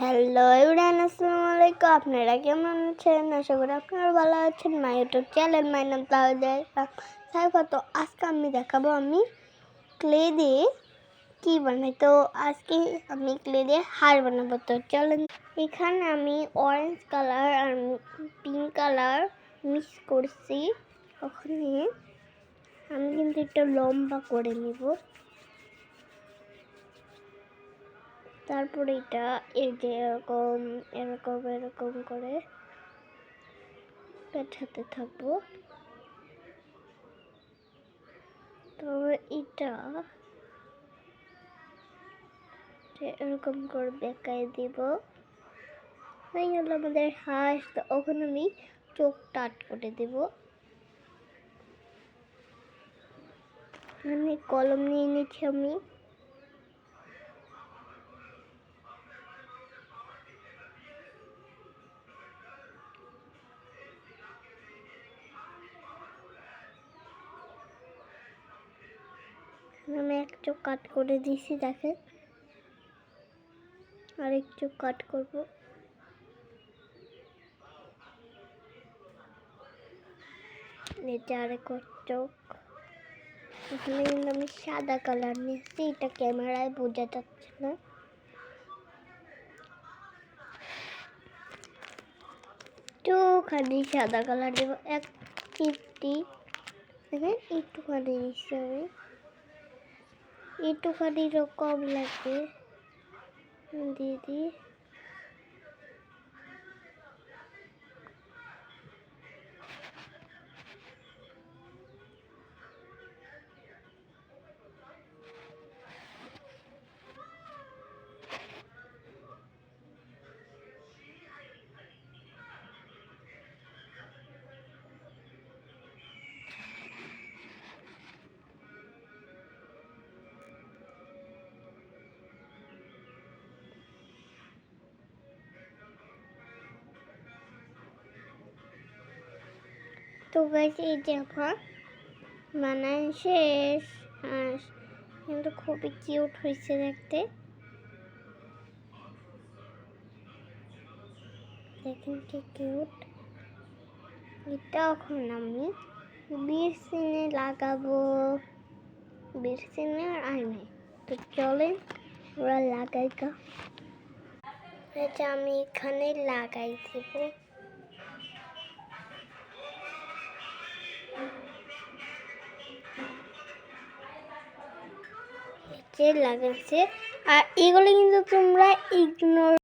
Hello everyone, আসসালামু আলাইকুম। আপনারা কেমন আছেন? আশা করি আপনারা ভালো আছেন। মাই ইউটিউব চ্যানেল, মাই নাম সাইফা। তো আজকে আমি দেখাবো আমি ক্লে দিয়ে কী বানাই। তো আজকে আমি ক্লে দিয়ে হার বানাবো। তো চলেন, এখানে আমি অরেঞ্জ কালার আর পিঙ্ক কালার মিক্স করছি। ওখানে আমি কিন্তু একটু লম্বা করে নিব। তারপরে এটা এই যে এরকম এরকম এরকম করে পেঁচাতে থাকবো। তো এটা এরকম করে বেঁকায় দিব। হয়ে গেল আমাদের হাঁস। তো ওখানে আমি চোখটা আট করে দেব। মানে কলম নিয়ে নিচ্ছি আমি। আমি এক চোখ কাট করে দিয়েছি, দেখেন। আরেক চোখ কাট করবো। এটা আরেক চোখ। এখানে কিন্তু আমি সাদা কালার নিয়েছি, এটা ক্যামেরায় বোঝা যাচ্ছে না। একটুখানি সাদা কালার দেব, এক চিমটি। দেখেন একটুখানি দিচ্ছি আমি, একটুখানি কম লাগে দিয়ে দিই। তো গাইস, এই যে আমার বানানো শেষ। হাঁস কিন্তু খুবই কিউট হয়েছে দেখতে। দেখেন কি কিউট। এটা এখন আমি বিরসিনে লাগাবো, বিরসিনে আর আইনে। তো চলেন ওরা লাগাই গা। এটা আমি এখানে লাগাই দেব। লাগাচ্ছে। আর এগুলো কিন্তু তোমরা ইগনোর